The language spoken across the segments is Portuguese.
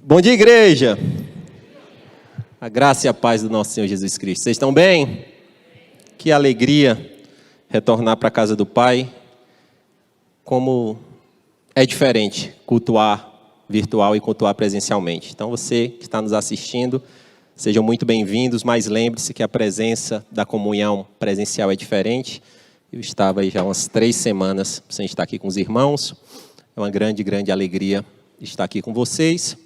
Bom dia, igreja! A graça e a paz do nosso Senhor Jesus Cristo. Vocês estão bem? Que alegria retornar para a casa do Pai. Como é diferente cultuar virtual e cultuar presencialmente. Então, você que está nos assistindo, sejam muito bem-vindos, mas lembre-se que a presença da comunhão presencial é diferente. Eu estava aí já umas 3 semanas sem estar aqui com os irmãos. É uma grande alegria estar aqui com vocês.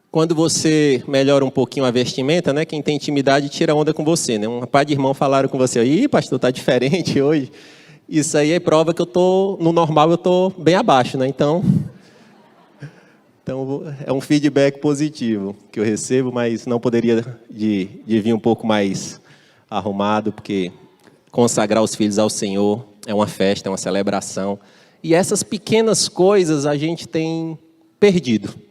Quando você melhora um pouquinho a vestimenta, né? Quem tem intimidade tira onda com você, né? Um par de irmãos falaram com você, ih, pastor, tá diferente hoje. Isso aí é prova que no normal eu estou bem abaixo, né? Então, é um feedback positivo que eu recebo, mas não poderia de vir um pouco mais arrumado, porque consagrar os filhos ao Senhor é uma festa, é uma celebração. E essas pequenas coisas a gente tem perdido.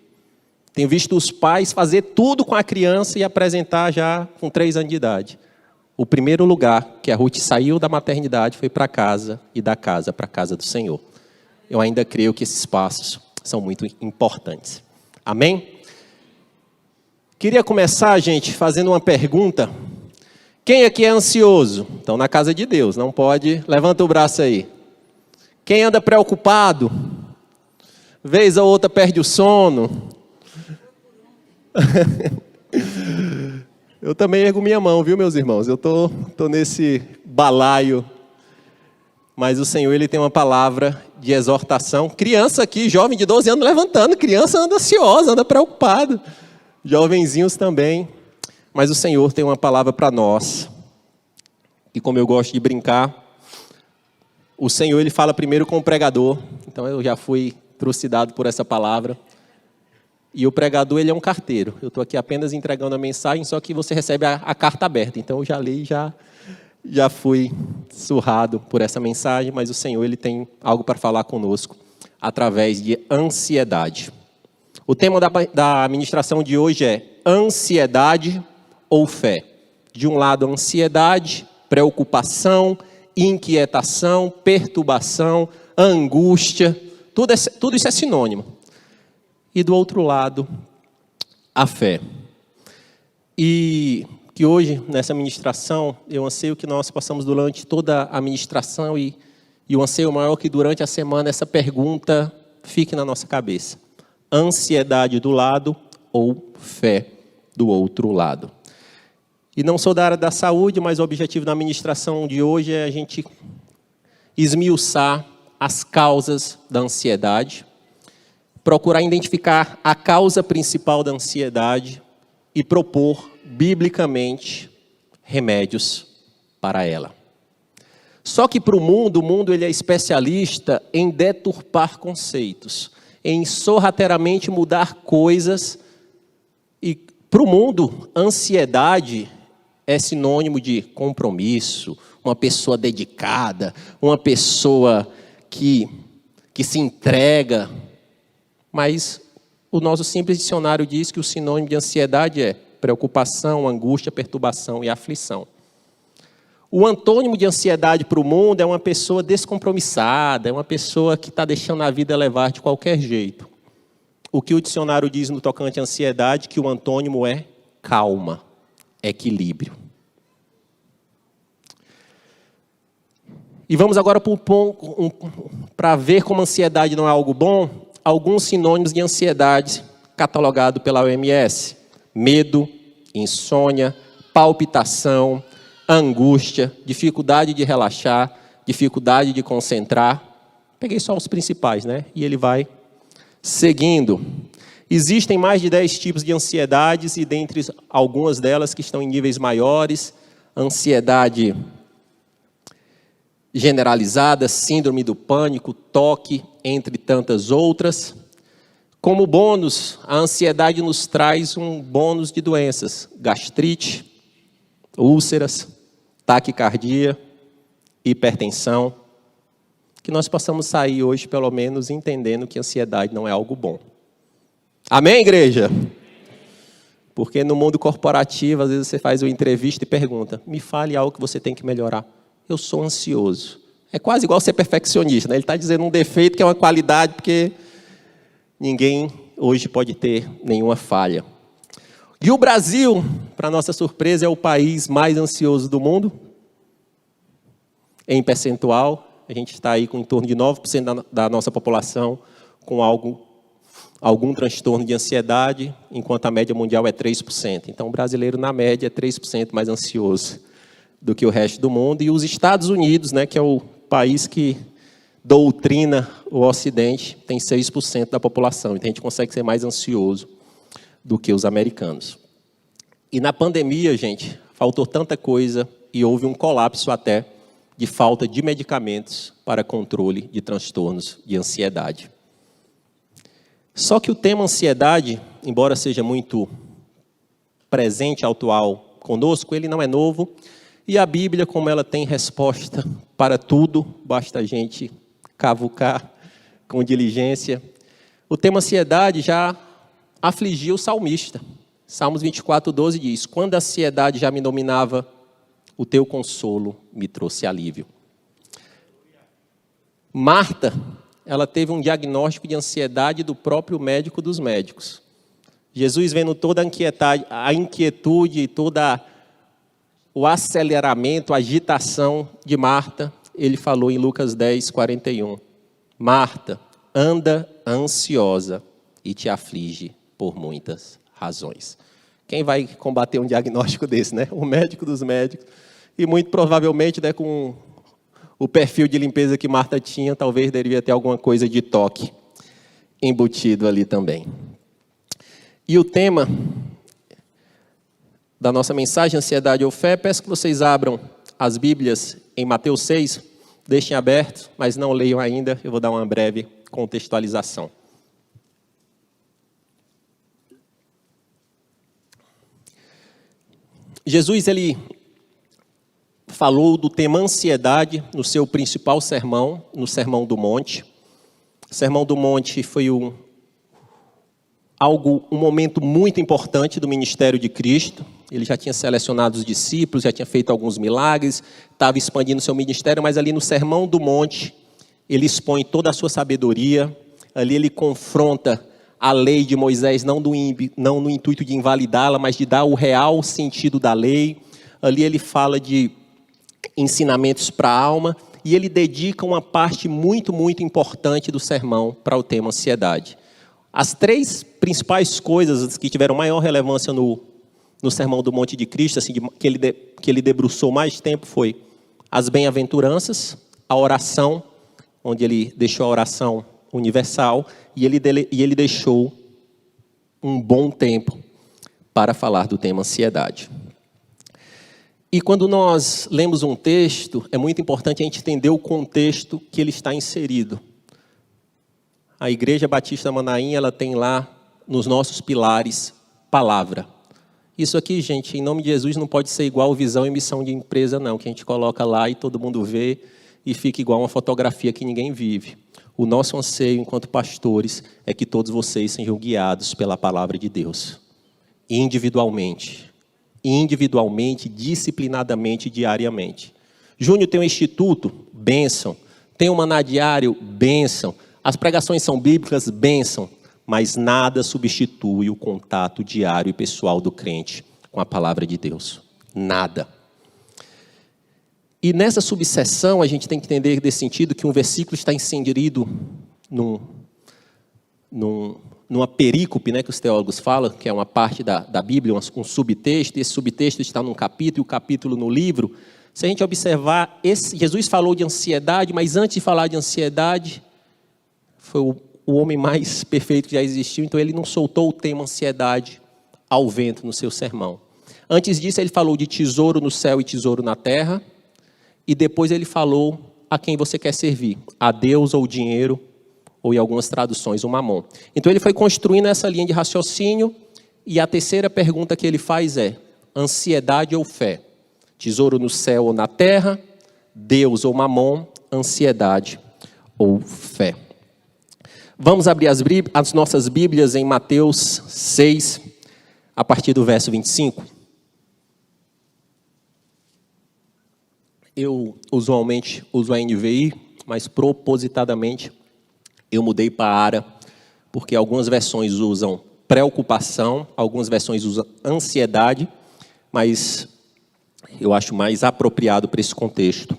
Tenho visto os pais fazer tudo com a criança e apresentar já com 3 anos de idade. O primeiro lugar que a Ruth saiu da maternidade foi para casa e da casa para a casa do Senhor. Eu ainda creio que esses passos são muito importantes. Amém? Queria começar, gente, fazendo uma pergunta. Quem aqui é ansioso? Então, na casa de Deus, não pode... Levanta o braço aí. Quem anda preocupado? Vez ou outra perde o sono. Eu também ergo minha mão, viu, meus irmãos? Eu tô nesse balaio. Mas o Senhor, Ele tem uma palavra de exortação. Criança aqui, jovem de 12 anos levantando. Criança anda ansiosa, anda preocupada. Jovenzinhos também. Mas o Senhor tem uma palavra para nós. E como eu gosto de brincar, o Senhor, Ele fala primeiro com o pregador. Então eu já fui trucidado por essa palavra. E o pregador, ele é um carteiro. Eu estou aqui apenas entregando a mensagem, só que você recebe a carta aberta. Então, eu já li, já fui surrado por essa mensagem, mas o Senhor, Ele tem algo para falar conosco através de ansiedade. O tema da ministração de hoje é ansiedade ou fé. De um lado, ansiedade, preocupação, inquietação, perturbação, angústia. Tudo isso é sinônimo. E do outro lado, a fé. E que hoje, nessa ministração, eu anseio que nós possamos, durante toda a ministração, e o anseio maior que durante a semana, essa pergunta fique na nossa cabeça. Ansiedade do lado ou fé do outro lado? E não sou da área da saúde, mas o objetivo da ministração de hoje é a gente esmiuçar as causas da ansiedade, procurar identificar a causa principal da ansiedade e propor, biblicamente, remédios para ela. Só que para o mundo ele é especialista em deturpar conceitos, em sorrateiramente mudar coisas. E para o mundo, ansiedade é sinônimo de compromisso, uma pessoa dedicada, uma pessoa que se entrega. Mas o nosso simples dicionário diz que o sinônimo de ansiedade é preocupação, angústia, perturbação e aflição. O antônimo de ansiedade para o mundo é uma pessoa descompromissada, é uma pessoa que está deixando a vida levar de qualquer jeito. O que o dicionário diz no tocante à ansiedade, que o antônimo é calma, equilíbrio. E vamos agora para ver como a ansiedade não é algo bom. Alguns sinônimos de ansiedade catalogados pela OMS: medo, insônia, palpitação, angústia, dificuldade de relaxar, dificuldade de concentrar. Peguei só os principais, né? E ele vai seguindo. Existem mais de 10 tipos de ansiedades e dentre algumas delas que estão em níveis maiores: ansiedade generalizada, síndrome do pânico, toque, entre tantas outras. Como bônus, a ansiedade nos traz um bônus de doenças: gastrite, úlceras, taquicardia, hipertensão. Que nós possamos sair hoje, pelo menos, entendendo que a ansiedade não é algo bom. Amém, igreja? Porque no mundo corporativo, às vezes você faz uma entrevista e pergunta: me fale algo que você tem que melhorar. Eu sou ansioso. É quase igual ser perfeccionista, né? Ele está dizendo um defeito que é uma qualidade, porque ninguém hoje pode ter nenhuma falha. E o Brasil, para nossa surpresa, é o país mais ansioso do mundo. Em percentual, a gente está aí com em torno de 9% da nossa população com algum transtorno de ansiedade, enquanto a média mundial é 3%. Então, o brasileiro, na média, é 3% mais ansioso do que o resto do mundo. E os Estados Unidos, né, que é o país que doutrina o Ocidente, tem 6% da população. Então, a gente consegue ser mais ansioso do que os americanos. E na pandemia, gente, faltou tanta coisa e houve um colapso até de falta de medicamentos para controle de transtornos de ansiedade. Só que o tema ansiedade, embora seja muito presente, atual conosco, ele não é novo. E a Bíblia, como ela tem resposta para tudo, basta a gente cavucar com diligência. O tema ansiedade já afligiu o salmista. Salmos 24:12 diz: quando a ansiedade já me dominava, o teu consolo me trouxe alívio. Marta, ela teve um diagnóstico de ansiedade do próprio médico dos médicos. Jesus, vendo toda a inquietude e toda o aceleramento, a agitação de Marta, ele falou em Lucas 10:41. Marta, anda ansiosa e te aflige por muitas razões. Quem vai combater um diagnóstico desse, né? O médico dos médicos. E muito provavelmente, né, com o perfil de limpeza que Marta tinha, talvez deveria ter alguma coisa de toque embutido ali também. E o tema da nossa mensagem, ansiedade ou fé, peço que vocês abram as Bíblias em Mateus 6, deixem aberto, mas não leiam ainda, eu vou dar uma breve contextualização. Jesus, ele falou do tema ansiedade no seu principal sermão, no Sermão do Monte. O Sermão do Monte foi um momento muito importante do ministério de Cristo. Ele já tinha selecionado os discípulos, já tinha feito alguns milagres, estava expandindo seu ministério, mas ali no Sermão do Monte, ele expõe toda a sua sabedoria, ali ele confronta a lei de Moisés, não no intuito de invalidá-la, mas de dar o real sentido da lei. Ali ele fala de ensinamentos para a alma, e ele dedica uma parte muito, muito importante do sermão para o tema ansiedade. As três principais coisas que tiveram maior relevância no Sermão do Monte de Cristo, assim, que ele debruçou mais tempo, foi as bem-aventuranças, a oração, onde ele deixou a oração universal, e ele deixou um bom tempo para falar do tema ansiedade. E quando nós lemos um texto, é muito importante a gente entender o contexto que ele está inserido. A Igreja Batista Manaim, ela tem lá, nos nossos pilares, palavra. Isso aqui, gente, em nome de Jesus, não pode ser igual visão e missão de empresa, não, que a gente coloca lá e todo mundo vê e fica igual uma fotografia que ninguém vive. O nosso anseio, enquanto pastores, é que todos vocês sejam guiados pela palavra de Deus. Individualmente, disciplinadamente, diariamente. Júnior tem um instituto, bênção. Tem um maná diário, bênção. As pregações são bíblicas, bênção. Mas nada substitui o contato diário e pessoal do crente com a palavra de Deus. Nada. E nessa subseção, a gente tem que entender desse sentido que um versículo está inserido numa perícope, né, que os teólogos falam, que é uma parte da Bíblia, um subtexto, e esse subtexto está num capítulo, e o capítulo no livro. Se a gente observar, Jesus falou de ansiedade, mas antes de falar de ansiedade, foi o homem mais perfeito que já existiu, então ele não soltou o tema ansiedade ao vento no seu sermão. Antes disso, ele falou de tesouro no céu e tesouro na terra, e depois ele falou a quem você quer servir, a Deus ou o dinheiro, ou em algumas traduções, o mamon. Então ele foi construindo essa linha de raciocínio, e a terceira pergunta que ele faz é, ansiedade ou fé? Tesouro no céu ou na terra, Deus ou mamon, ansiedade ou fé? Vamos abrir as nossas Bíblias em Mateus 6, a partir do verso 25. Eu usualmente uso a NVI, mas propositadamente eu mudei para a ARA, porque algumas versões usam preocupação, algumas versões usam ansiedade, mas eu acho mais apropriado para esse contexto,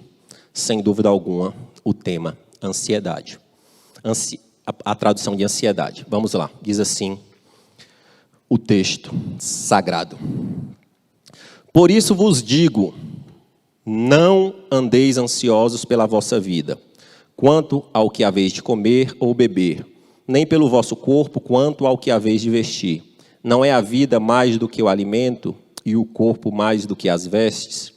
sem dúvida alguma, o tema ansiedade. A tradução de ansiedade. Vamos lá, diz assim o texto sagrado. Por isso vos digo, não andeis ansiosos pela vossa vida, quanto ao que haveis de comer ou beber, nem pelo vosso corpo, quanto ao que haveis de vestir. Não é a vida mais do que o alimento, e o corpo mais do que as vestes?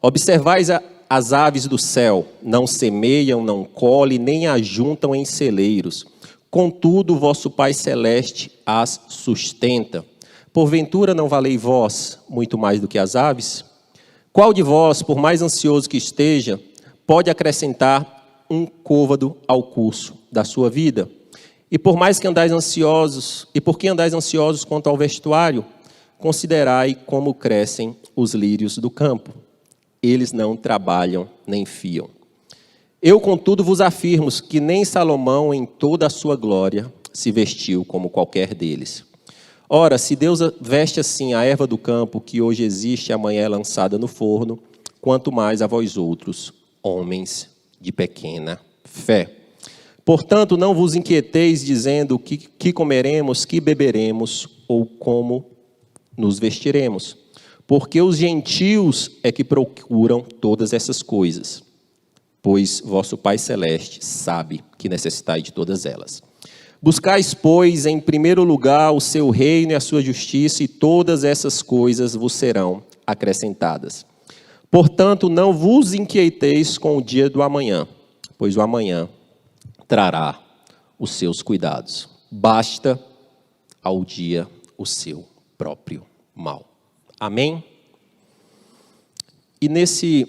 Observais as aves do céu, não semeiam, não colhem, nem ajuntam em celeiros. Contudo, vosso Pai Celeste as sustenta. Porventura não valei vós muito mais do que as aves? Qual de vós, por mais ansioso que esteja, pode acrescentar um côvado ao curso da sua vida? E por mais que andais ansiosos, e por que andais ansiosos quanto ao vestuário? Considerai como crescem os lírios do campo. Eles não trabalham nem fiam. Eu, contudo, vos afirmo que nem Salomão, em toda a sua glória, se vestiu como qualquer deles. Ora, se Deus veste assim a erva do campo, que hoje existe e amanhã é lançada no forno, quanto mais a vós outros, homens de pequena fé. Portanto, não vos inquieteis dizendo que comeremos, que beberemos, ou como nos vestiremos. Porque os gentios é que procuram todas essas coisas, pois vosso Pai Celeste sabe que necessitai de todas elas. Buscais, pois, em primeiro lugar o seu reino e a sua justiça, e todas essas coisas vos serão acrescentadas. Portanto, não vos inquieteis com o dia do amanhã, pois o amanhã trará os seus cuidados. Basta ao dia o seu próprio mal. Amém? E nesse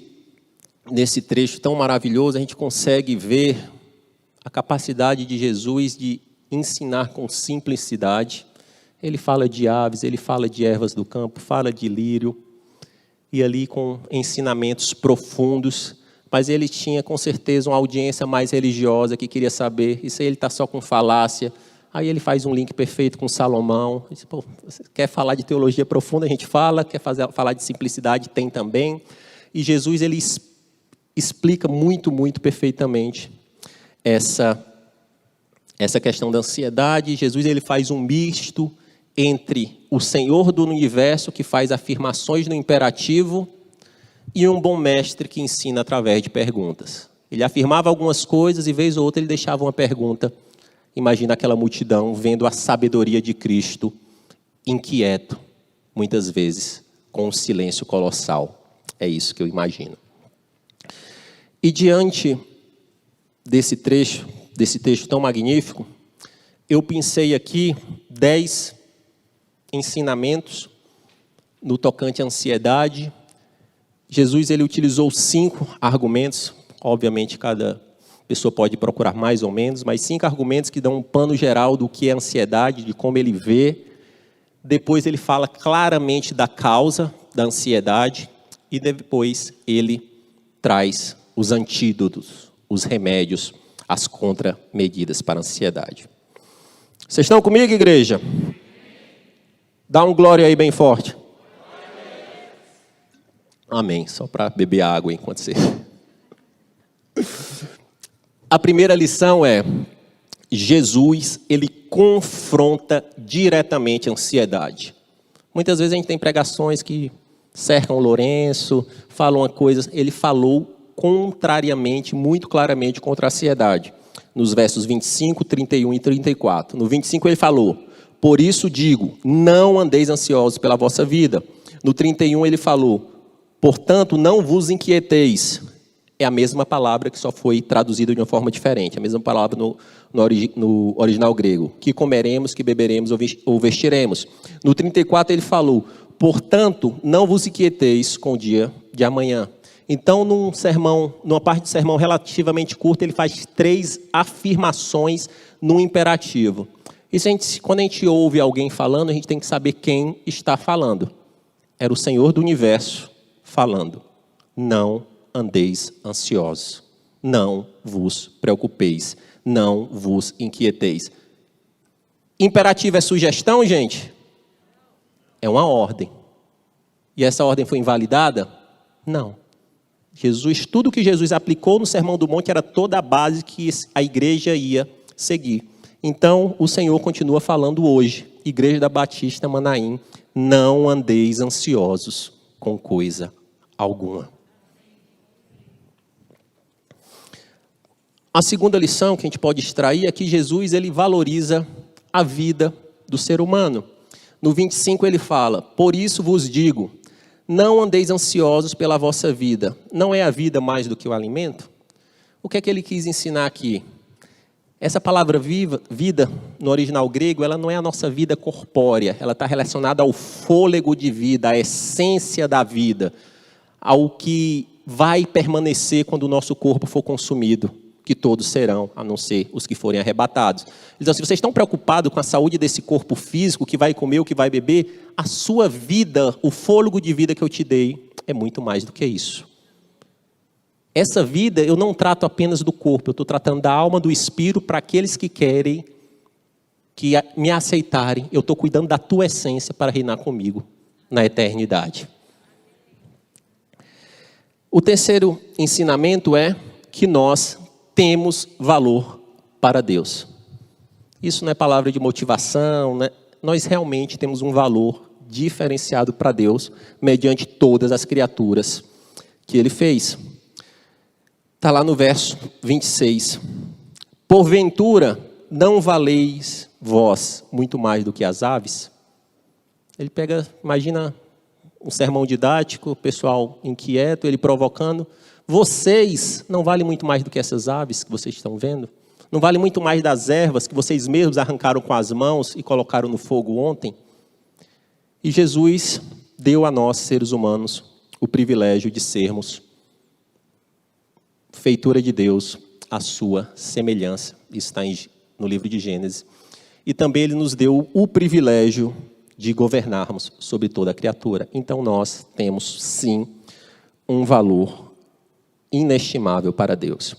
trecho tão maravilhoso, a gente consegue ver a capacidade de Jesus de ensinar com simplicidade. Ele fala de aves, ele fala de ervas do campo, fala de lírio, e ali com ensinamentos profundos, mas ele tinha com certeza uma audiência mais religiosa que queria saber, isso aí ele está só com falácia. Aí ele faz um link perfeito com Salomão. Diz, pô, você quer falar de teologia profunda, a gente fala, quer falar de simplicidade, tem também. E Jesus ele explica muito, muito perfeitamente essa questão da ansiedade. Jesus ele faz um misto entre o Senhor do universo, que faz afirmações no imperativo, e um bom mestre que ensina através de perguntas. Ele afirmava algumas coisas e, vez ou outra, ele deixava uma pergunta. Imagina aquela multidão vendo a sabedoria de Cristo, inquieto, muitas vezes, com um silêncio colossal. É isso que eu imagino. E diante desse texto tão magnífico, eu pensei aqui 10 ensinamentos no tocante à ansiedade. Jesus ele utilizou 5 argumentos, obviamente cada pessoa pode procurar mais ou menos, mas 5 argumentos que dão um pano geral do que é ansiedade, de como ele vê. Depois ele fala claramente da causa da ansiedade e depois ele traz os antídotos, os remédios, as contramedidas para a ansiedade. Vocês estão comigo, igreja? Dá um glória aí bem forte. Amém. Só para beber água enquanto você... A primeira lição é, Jesus, ele confronta diretamente a ansiedade. Muitas vezes a gente tem pregações que cercam o Lourenço, falam uma coisa, ele falou contrariamente, muito claramente contra a ansiedade. Nos versos 25, 31 e 34. No 25 ele falou, por isso digo, não andeis ansiosos pela vossa vida. No 31 ele falou, portanto não vos inquieteis. É a mesma palavra que só foi traduzida de uma forma diferente. A mesma palavra no original grego. Que comeremos, que beberemos ou vestiremos. No 34 ele falou, portanto, não vos inquieteis com o dia de amanhã. Então, numa parte do sermão relativamente curta, ele faz 3 afirmações no imperativo. E quando a gente ouve alguém falando, a gente tem que saber quem está falando. Era o Senhor do universo falando. Não andeis ansiosos, não vos preocupeis, não vos inquieteis. Imperativo é sugestão, gente? É uma ordem. E essa ordem foi invalidada? Não. Tudo que Jesus aplicou no Sermão do Monte era toda a base que a igreja ia seguir. Então, o Senhor continua falando hoje, Igreja da Batista Manaim, não andeis ansiosos com coisa alguma. A segunda lição que a gente pode extrair é que Jesus ele valoriza a vida do ser humano. No 25 ele fala, por isso vos digo, não andeis ansiosos pela vossa vida. Não é a vida mais do que o alimento? O que é que ele quis ensinar aqui? Essa palavra vida, no original grego, ela não é a nossa vida corpórea. Ela está relacionada ao fôlego de vida, à essência da vida, ao que vai permanecer quando o nosso corpo for consumido, que todos serão, a não ser os que forem arrebatados. Então, se vocês estão preocupados com a saúde desse corpo físico, que vai comer, o que vai beber, a sua vida, o fôlego de vida que eu te dei, é muito mais do que isso. Essa vida eu não trato apenas do corpo, eu estou tratando da alma, do espírito, para aqueles que querem que me aceitarem. Eu estou cuidando da tua essência para reinar comigo na eternidade. O terceiro ensinamento é que nós temos valor para Deus. Isso não é palavra de motivação, né? Nós realmente temos um valor diferenciado para Deus, mediante todas as criaturas que Ele fez. Está lá no verso 26. Porventura, não valeis vós muito mais do que as aves? Ele pega, imagina um sermão didático, o pessoal inquieto, ele provocando. Vocês não valem muito mais do que essas aves que vocês estão vendo? Não vale muito mais das ervas que vocês mesmos arrancaram com as mãos e colocaram no fogo ontem? E Jesus deu a nós, seres humanos, o privilégio de sermos feitura de Deus, a sua semelhança. Isso está no livro de Gênesis. E também Ele nos deu o privilégio de governarmos sobre toda a criatura. Então nós temos, sim, um valor inestimável para Deus.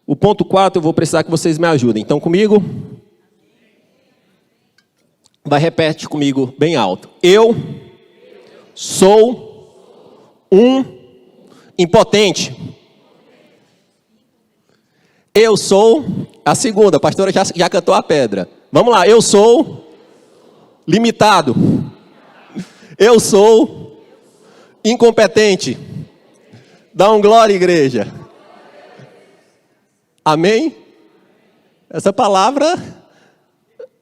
O ponto 4, eu vou precisar que vocês me ajudem. Então, comigo? Repete comigo bem alto. Eu sou um impotente. Eu sou, a segunda, a pastora já cantou a pedra. Vamos lá, eu sou limitado. Eu sou incompetente. Dá um glória, igreja. Amém? Essa palavra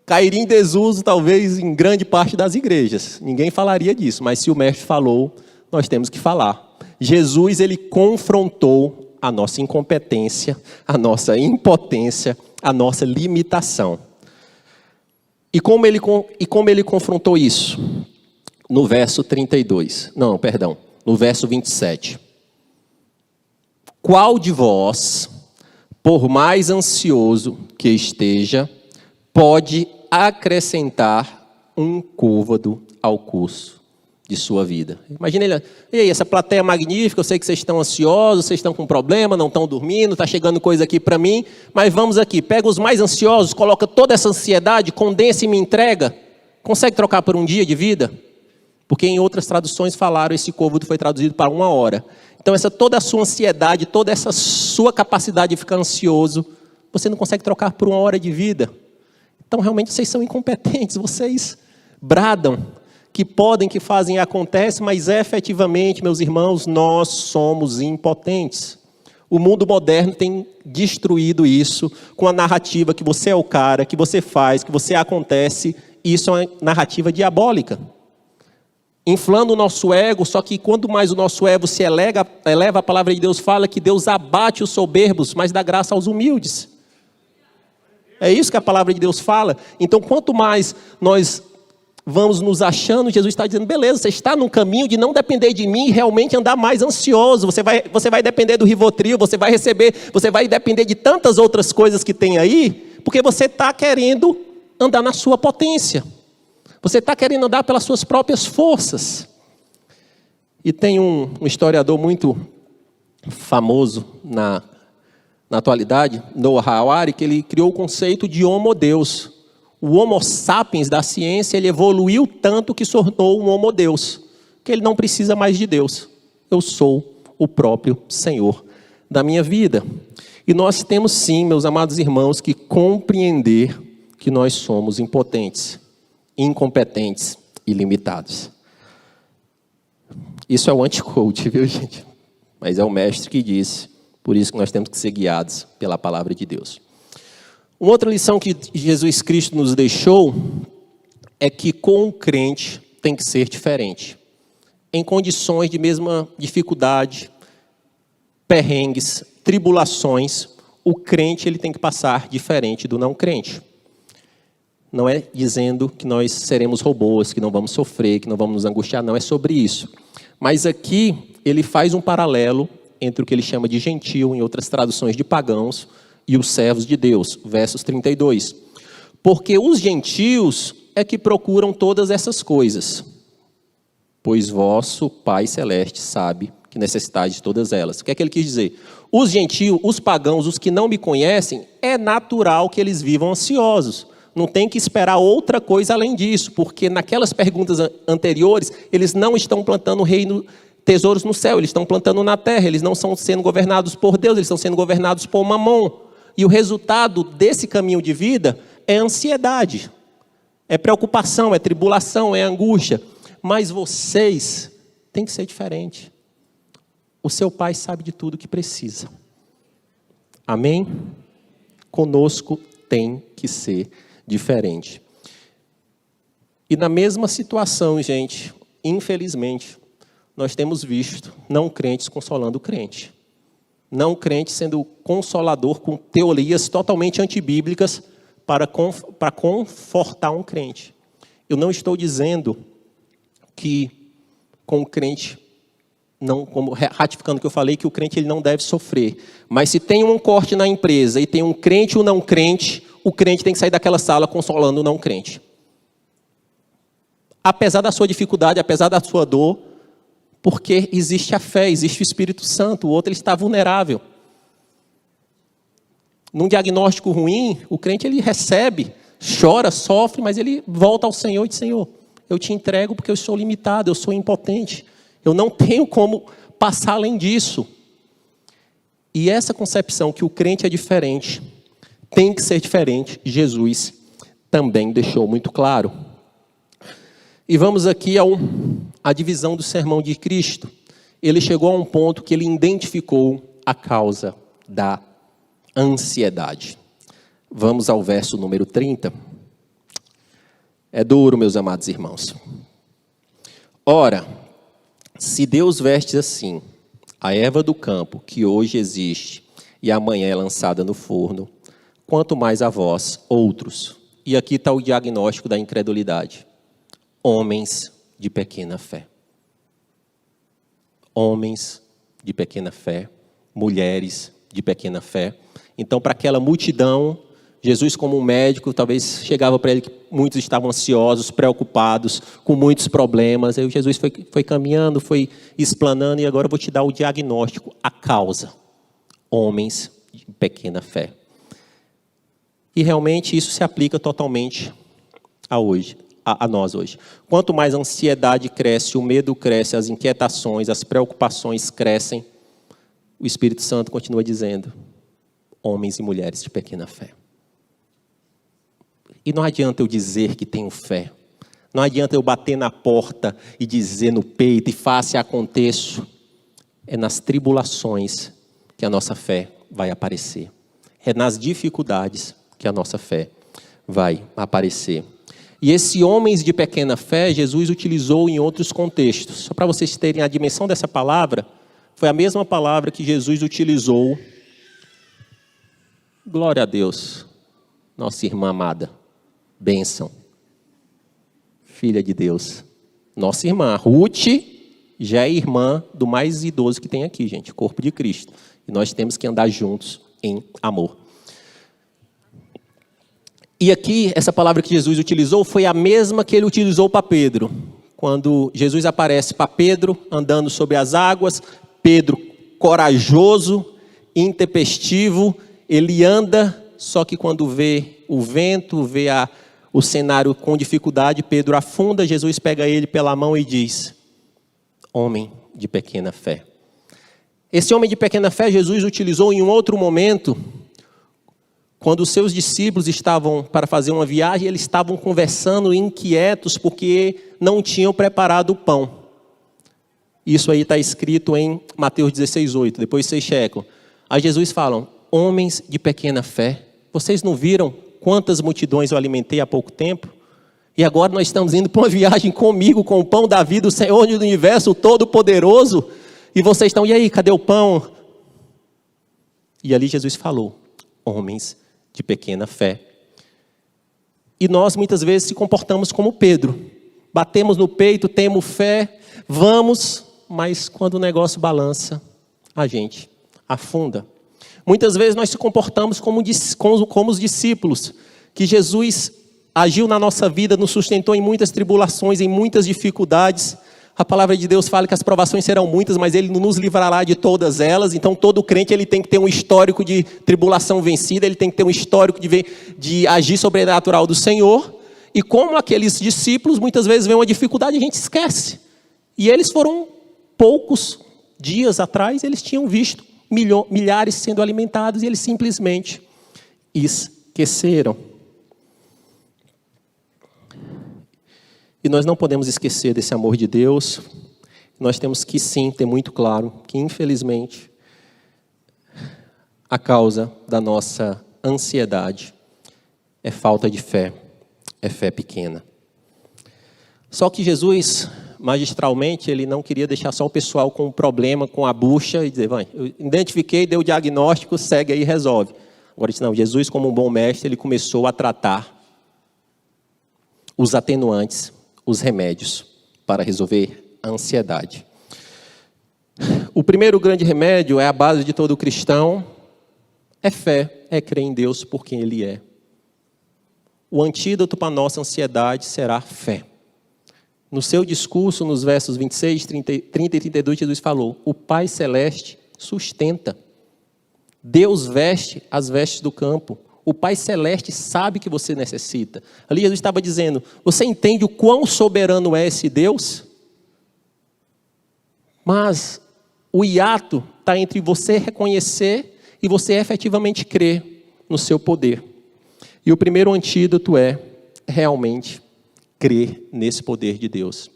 cairia em desuso, talvez, em grande parte das igrejas. Ninguém falaria disso, mas se o mestre falou, nós temos que falar. Jesus, ele confrontou a nossa incompetência, a nossa impotência, a nossa limitação. E como ele confrontou isso? No verso 32. Não, perdão. No verso 27. Qual de vós, por mais ansioso que esteja, pode acrescentar um côvado ao curso de sua vida? Imagina ele, e aí, essa plateia magnífica, eu sei que vocês estão ansiosos, vocês estão com problema, não estão dormindo, está chegando coisa aqui para mim, mas vamos aqui, pega os mais ansiosos, coloca toda essa ansiedade, condensa e me entrega. Consegue trocar por um dia de vida? Porque em outras traduções falaram, esse côvado foi traduzido para 1 hora. Então toda a sua ansiedade, toda essa sua capacidade de ficar ansioso, você não consegue trocar por 1 hora de vida. Então realmente vocês são incompetentes, vocês bradam que podem, que fazem e acontece, mas efetivamente, meus irmãos, nós somos impotentes. O mundo moderno tem destruído isso com a narrativa que você é o cara, que você faz, que você acontece. Isso é uma narrativa diabólica. Inflando o nosso ego, só que quanto mais o nosso ego se eleva, a palavra de Deus fala que Deus abate os soberbos, mas dá graça aos humildes. É isso que a palavra de Deus fala. Então, quanto mais nós vamos nos achando, Jesus está dizendo, beleza, você está num caminho de não depender de mim e realmente andar mais ansioso. Você vai depender do Rivotril, você vai depender de tantas outras coisas que tem aí, porque você está querendo andar na sua potência. Você está querendo andar pelas suas próprias forças. E tem um historiador muito famoso na atualidade, Noah Harari, que ele criou o conceito de homo Deus. O Homo sapiens da ciência, ele evoluiu tanto que se tornou um Homo Deus, que ele não precisa mais de Deus. Eu sou o próprio Senhor da minha vida. E nós temos sim, meus amados irmãos, que compreender que nós somos impotentes, incompetentes e limitados. Isso é o anti-coach, viu, gente? Mas é o mestre que disse, por isso que nós temos que ser guiados pela palavra de Deus. Uma outra lição que Jesus Cristo nos deixou é que com o crente tem que ser diferente. Em condições de mesma dificuldade, perrengues, tribulações, o crente ele tem que passar diferente do não crente. Não é dizendo que nós seremos robôs, que não vamos sofrer, que não vamos nos angustiar, não é sobre isso. Mas aqui ele faz um paralelo entre o que ele chama de gentio, em outras traduções de pagãos, e os servos de Deus, versos 32. Porque os gentios é que procuram todas essas coisas, pois vosso Pai Celeste sabe que necessitais de todas elas. O que é que ele quis dizer? Os gentios, os pagãos, os que não me conhecem, é natural que eles vivam ansiosos. Não tem que esperar outra coisa além disso, porque naquelas perguntas anteriores, eles não estão plantando reino, tesouros no céu, eles estão plantando na terra, eles não estão sendo governados por Deus, eles estão sendo governados por Mamon. E o resultado desse caminho de vida é ansiedade, é preocupação, é tribulação, é angústia. Mas vocês têm que ser diferente. O seu Pai sabe de tudo que precisa. Amém? Conosco tem que ser diferente. E na mesma situação, gente, infelizmente, nós temos visto não crentes consolando o crente. Não crente sendo consolador com teorias totalmente antibíblicas para confortar um crente. Eu não estou dizendo que com o crente, não, como ratificando o que eu falei, que o crente ele não deve sofrer. Mas se tem um corte na empresa e tem um crente ou não crente, o crente tem que sair daquela sala consolando o não crente. Apesar da sua dificuldade, apesar da sua dor, porque existe a fé, existe o Espírito Santo, o outro ele está vulnerável. Num diagnóstico ruim, o crente ele recebe, chora, sofre, mas ele volta ao Senhor e diz, Senhor, eu te entrego porque eu sou limitado, eu sou impotente, eu não tenho como passar além disso. E essa concepção que o crente é diferente, tem que ser diferente, Jesus também deixou muito claro. E vamos aqui à divisão do sermão de Cristo. Ele chegou a um ponto que ele identificou a causa da ansiedade. Vamos ao verso número 30. É duro, meus amados irmãos. Ora, se Deus veste assim a erva do campo, que hoje existe e amanhã é lançada no forno, quanto mais a vós, outros. E aqui está o diagnóstico da incredulidade. Homens de pequena fé. Homens de pequena fé, mulheres de pequena fé. Então, para aquela multidão, Jesus, como um médico, talvez chegava para ele que muitos estavam ansiosos, preocupados, com muitos problemas. Aí Jesus foi caminhando, foi explanando, e agora eu vou te dar o diagnóstico, a causa. Homens de pequena fé. E realmente isso se aplica totalmente a nós hoje. Quanto mais a ansiedade cresce, o medo cresce, as inquietações, as preocupações crescem, o Espírito Santo continua dizendo, homens e mulheres de pequena fé. E não adianta eu dizer que tenho fé, não adianta eu bater na porta e dizer no peito e faça e aconteça. É nas tribulações que a nossa fé vai aparecer. É nas dificuldades que a nossa fé vai aparecer. E esse homens de pequena fé, Jesus utilizou em outros contextos. Só para vocês terem a dimensão dessa palavra, foi a mesma palavra que Jesus utilizou. Glória a Deus, nossa irmã amada, bênção, filha de Deus. Nossa irmã, Ruth, já é irmã do mais idoso que tem aqui, gente, corpo de Cristo. E nós temos que andar juntos em amor. E aqui, essa palavra que Jesus utilizou foi a mesma que ele utilizou para Pedro. Quando Jesus aparece para Pedro, andando sobre as águas, Pedro, corajoso, intempestivo, ele anda, só que quando vê o vento, vê o cenário com dificuldade, Pedro afunda, Jesus pega ele pela mão e diz: homem de pequena fé. Esse homem de pequena fé, Jesus utilizou em um outro momento, quando os seus discípulos estavam para fazer uma viagem, eles estavam conversando inquietos porque não tinham preparado o pão. Isso aí está escrito em Mateus 16:8, depois vocês checam. Aí Jesus fala: homens de pequena fé, vocês não viram quantas multidões eu alimentei há pouco tempo? E agora nós estamos indo para uma viagem comigo, com o pão da vida, o Senhor do universo, o Todo-Poderoso, e vocês estão, e aí, cadê o pão? E ali Jesus falou: homens de pequena fé. E nós muitas vezes se comportamos como Pedro, batemos no peito, temos fé, vamos, mas quando o negócio balança, a gente afunda. Muitas vezes nós se comportamos como os discípulos, que Jesus agiu na nossa vida, nos sustentou em muitas tribulações, em muitas dificuldades. A palavra de Deus fala que as provações serão muitas, mas Ele nos livrará de todas elas. Então todo crente ele tem que ter um histórico de tribulação vencida, ele tem que ter um histórico de agir sobrenatural do Senhor. E como aqueles discípulos, muitas vezes vem uma dificuldade e a gente esquece. E eles foram poucos dias atrás, eles tinham visto milhares sendo alimentados e eles simplesmente esqueceram. E nós não podemos esquecer desse amor de Deus. Nós temos que sim ter muito claro que infelizmente a causa da nossa ansiedade é falta de fé, é fé pequena. Só que Jesus, magistralmente, ele não queria deixar só o pessoal com um problema, com a bucha, e dizer: vai, eu identifiquei, dei o diagnóstico, segue aí e resolve. Agora, não, Jesus, como um bom mestre, ele começou a tratar os atenuantes, os remédios, para resolver a ansiedade. O primeiro grande remédio é a base de todo cristão, é fé, é crer em Deus por quem Ele é. O antídoto para a nossa ansiedade será fé. No seu discurso, nos versos 26, 30 e 32, Jesus falou: o Pai Celeste sustenta. Deus veste as vestes do campo. O Pai Celeste sabe que você necessita. Ali Jesus estava dizendo: você entende o quão soberano é esse Deus? Mas o hiato está entre você reconhecer e você efetivamente crer no seu poder. E o primeiro antídoto é realmente crer nesse poder de Deus.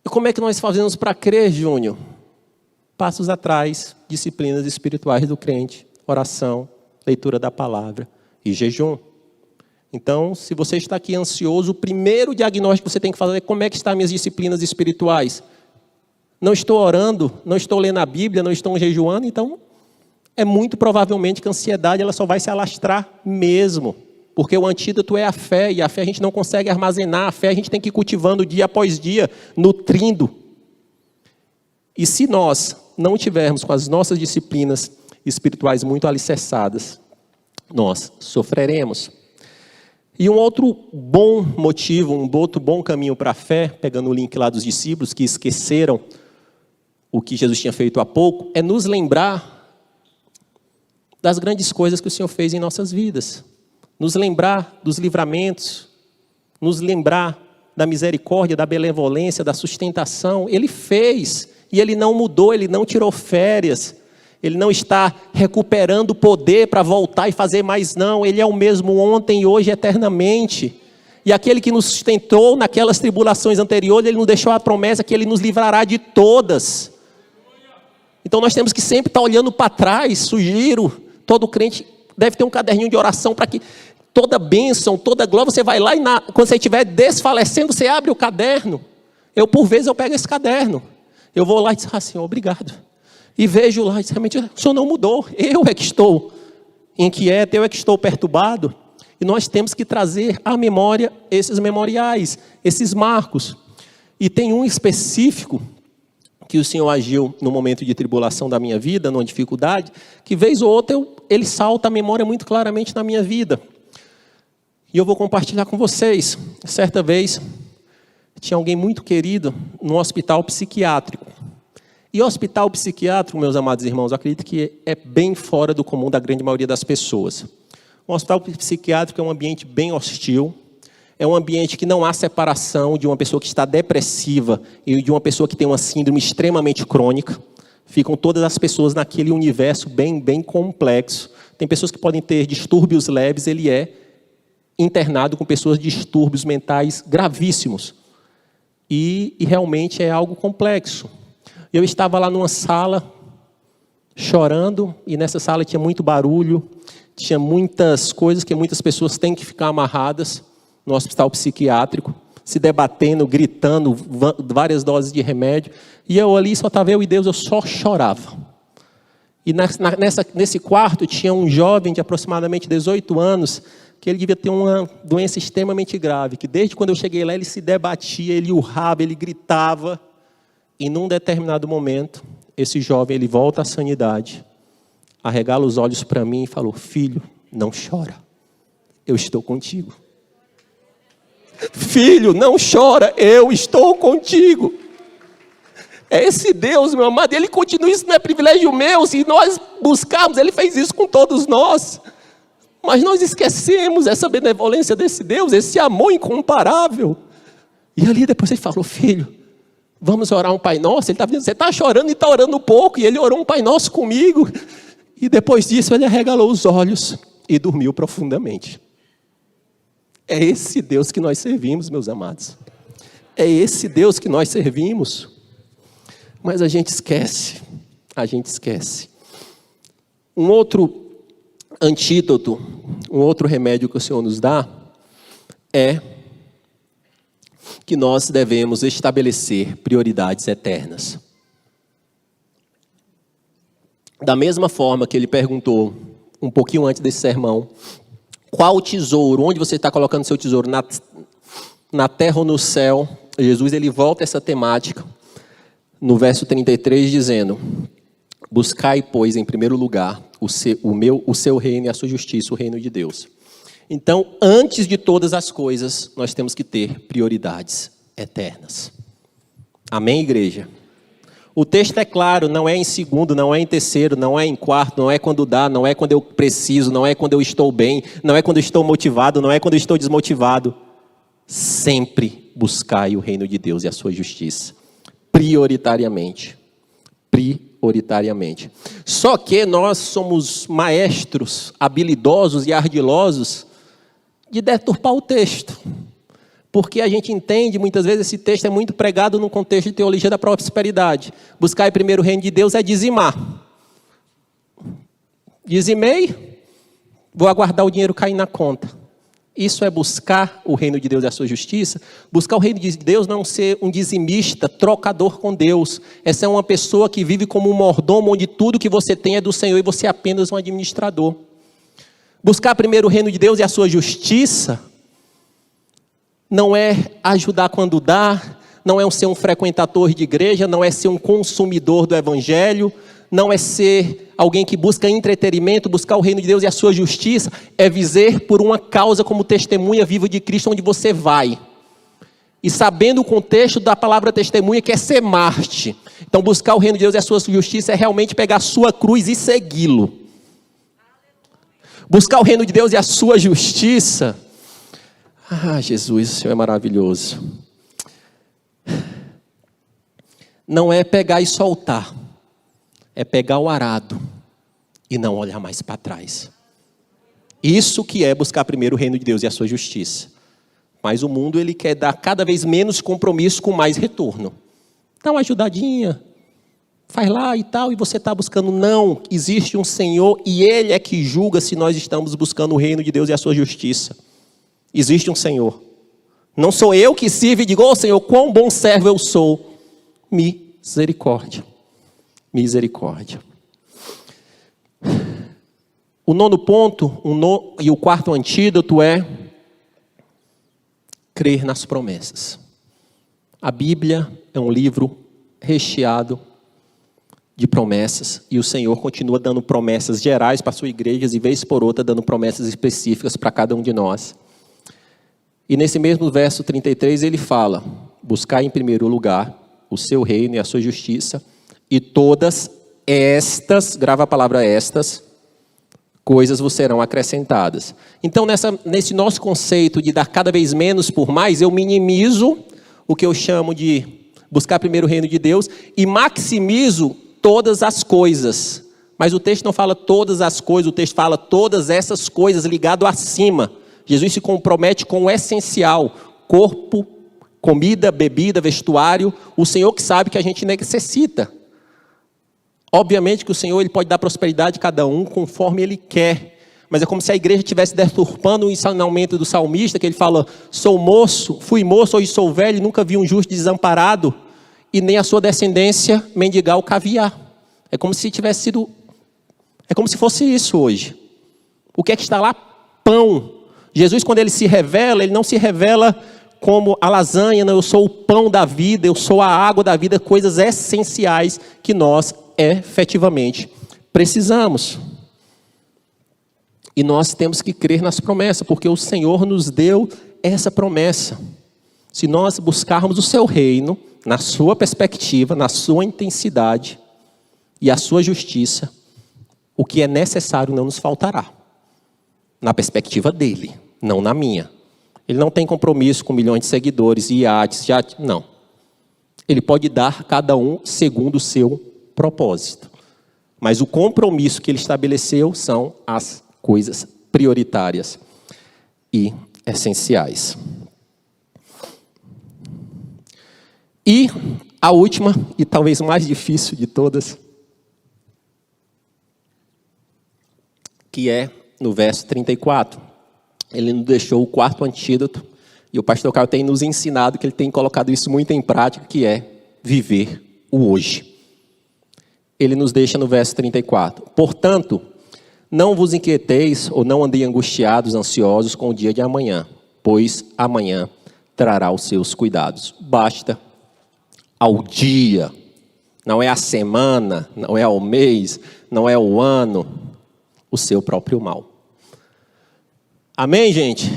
E como é que nós fazemos para crer, Júnior? Passos atrás, disciplinas espirituais do crente, oração, leitura da palavra e jejum. Então, se você está aqui ansioso, o primeiro diagnóstico que você tem que fazer é: como é que estão minhas disciplinas espirituais? Não estou orando, não estou lendo a Bíblia, não estou jejuando, então é muito provavelmente que a ansiedade ela só vai se alastrar mesmo. Porque o antídoto é a fé, e a fé a gente não consegue armazenar, a fé a gente tem que ir cultivando dia após dia, nutrindo. E se nós não tivermos com as nossas disciplinas espirituais muito alicerçadas, nós sofreremos. E um outro bom motivo, um outro bom caminho para a fé, pegando o link lá dos discípulos que esqueceram o que Jesus tinha feito há pouco, é nos lembrar das grandes coisas que o Senhor fez em nossas vidas. Nos lembrar dos livramentos, nos lembrar da misericórdia, da benevolência, da sustentação. Ele fez, e Ele não mudou, Ele não tirou férias. Ele não está recuperando o poder para voltar e fazer mais, não. Ele é o mesmo ontem, hoje, eternamente. E aquele que nos sustentou naquelas tribulações anteriores, Ele nos deixou a promessa que Ele nos livrará de todas. Então nós temos que sempre estar olhando para trás. Sugiro, todo crente deve ter um caderninho de oração para que toda bênção, toda glória, você vai lá e quando você estiver desfalecendo, você abre o caderno. Por vezes, eu pego esse caderno. Eu vou lá e digo: Senhor, obrigado. E vejo lá, e realmente, o Senhor não mudou. Eu é que estou inquieto, eu é que estou perturbado. E nós temos que trazer à memória esses memoriais, esses marcos. E tem um específico que o Senhor agiu no momento de tribulação da minha vida, numa dificuldade, que vez ou outra ele salta a memória muito claramente na minha vida. E eu vou compartilhar com vocês. Certa vez, tinha alguém muito querido no hospital psiquiátrico. E hospital psiquiátrico, meus amados irmãos, eu acredito que é bem fora do comum da grande maioria das pessoas. Um hospital psiquiátrico é um ambiente bem hostil, É um ambiente que não há separação de uma pessoa que está depressiva e de uma pessoa que tem uma síndrome extremamente crônica. Ficam todas as pessoas naquele universo bem complexo. Tem pessoas que podem ter distúrbios leves, ele é internado com pessoas de distúrbios mentais gravíssimos. E realmente é algo complexo. Eu estava lá numa sala, chorando, e nessa sala tinha muito barulho, tinha muitas coisas que muitas pessoas têm que ficar amarradas no hospital psiquiátrico, se debatendo, gritando, várias doses de remédio. E eu ali só estava eu e Deus, eu só chorava. E nesse quarto tinha um jovem de aproximadamente 18 anos, que ele devia ter uma doença extremamente grave, que desde quando eu cheguei lá ele se debatia, ele urrava, ele gritava. E num determinado momento, esse jovem ele volta à sanidade, arregala os olhos para mim e falou: filho, não chora, eu estou contigo. Filho, não chora, eu estou contigo. É esse Deus, meu amado, ele continua, isso não é privilégio meu, se nós buscarmos, ele fez isso com todos nós. Mas nós esquecemos essa benevolência desse Deus, esse amor incomparável. E ali depois ele falou: filho, vamos orar um Pai Nosso. Ele está dizendo: você está chorando e está orando pouco. E ele orou um Pai Nosso comigo. E depois disso ele arregalou os olhos e dormiu profundamente. É esse Deus que nós servimos, meus amados. É esse Deus que nós servimos. Mas a gente esquece. Um outro antídoto, um outro remédio que o Senhor nos dá é que nós devemos estabelecer prioridades eternas. Da mesma forma que ele perguntou um pouquinho antes desse sermão, qual tesouro, onde você está colocando seu tesouro, na terra ou no céu? Jesus ele volta a essa temática no verso 33 dizendo: buscai, pois, em primeiro lugar o seu reino e a sua justiça, o reino de Deus. Então, antes de todas as coisas, nós temos que ter prioridades eternas. Amém, igreja? O texto é claro, não é em segundo, não é em terceiro, não é em quarto, não é quando dá, não é quando eu preciso, não é quando eu estou bem, não é quando eu estou motivado, não é quando eu estou desmotivado. Sempre buscai o reino de Deus e a sua justiça. Prioritariamente. Só que nós somos maestros, habilidosos e ardilosos de deturpar o texto. Porque a gente entende, muitas vezes, esse texto é muito pregado no contexto de teologia da prosperidade. Buscar primeiro o reino de Deus é dizimar. Dizimei, vou aguardar o dinheiro cair na conta. Isso é buscar o reino de Deus e a sua justiça. Buscar o reino de Deus não é ser um dizimista, trocador com Deus. Essa é uma pessoa que vive como um mordomo, onde tudo que você tem é do Senhor e você é apenas um administrador. Buscar primeiro o reino de Deus e a sua justiça não é ajudar quando dá, não é ser um frequentador de igreja, não é ser um consumidor do evangelho, não é ser alguém que busca entretenimento. Buscar o reino de Deus e a sua justiça é viver por uma causa como testemunha viva de Cristo onde você vai. E sabendo o contexto da palavra testemunha, que é ser Marte. Então buscar o reino de Deus e a sua justiça é realmente pegar a sua cruz e segui-lo. Buscar o reino de Deus e a sua justiça. Ah, Jesus, o Senhor é maravilhoso. Não é pegar e soltar. É pegar o arado e não olhar mais para trás. Isso que é buscar primeiro o reino de Deus e a sua justiça. Mas o mundo ele quer dar cada vez menos compromisso com mais retorno. Dá uma ajudadinha, faz lá e tal, e você está buscando. Não, existe um Senhor e Ele é que julga se nós estamos buscando o reino de Deus e a sua justiça. Existe um Senhor. Não sou eu que sirvo e digo: ô Senhor, quão bom servo eu sou. Misericórdia. O nono ponto e o quarto antídoto é crer nas promessas. A Bíblia é um livro recheado de promessas e o Senhor continua dando promessas gerais para a sua igreja e vez por outra dando promessas específicas para cada um de nós. E nesse mesmo verso 33 ele fala: buscar em primeiro lugar o seu reino e a sua justiça, e todas estas, grava a palavra estas, coisas vos serão acrescentadas. Então, nesse nosso conceito de dar cada vez menos por mais, eu minimizo o que eu chamo de buscar primeiro o reino de Deus e maximizo todas as coisas. Mas o texto não fala todas as coisas, o texto fala todas essas coisas ligado acima. Jesus se compromete com o essencial: corpo, comida, bebida, vestuário. O Senhor que sabe que a gente necessita. Obviamente que o Senhor ele pode dar prosperidade a cada um conforme Ele quer. Mas é como se a igreja estivesse deturpando o ensinamento do salmista, que ele fala: sou moço, fui moço, hoje sou velho, nunca vi um justo desamparado, e nem a sua descendência mendigar o caviar. É como se tivesse sido... É como se fosse isso hoje. O que é que está lá? Pão. Jesus, quando Ele se revela, Ele não se revela como a lasanha, não, eu sou o pão da vida, eu sou a água da vida, coisas essenciais que nós efetivamente precisamos. E nós temos que crer nas promessas, porque o Senhor nos deu essa promessa. Se nós buscarmos o seu reino, na sua perspectiva, na sua intensidade e a sua justiça, o que é necessário não nos faltará. Na perspectiva dele, não na minha. Ele não tem compromisso com milhões de seguidores, iates, não. Ele pode dar cada um segundo o seu propósito. Mas o compromisso que ele estabeleceu são as coisas prioritárias e essenciais. E a última, e talvez mais difícil de todas, que é no verso 34. Ele nos deixou o quarto antídoto, e o pastor Caio tem nos ensinado que ele tem colocado isso muito em prática, que é viver o hoje. Ele nos deixa no verso 34. Portanto, não vos inquieteis ou não andei angustiados, ansiosos com o dia de amanhã, pois amanhã trará os seus cuidados. Basta ao dia, não é a semana, não é ao mês, não é o ano, o seu próprio mal. Amém, gente?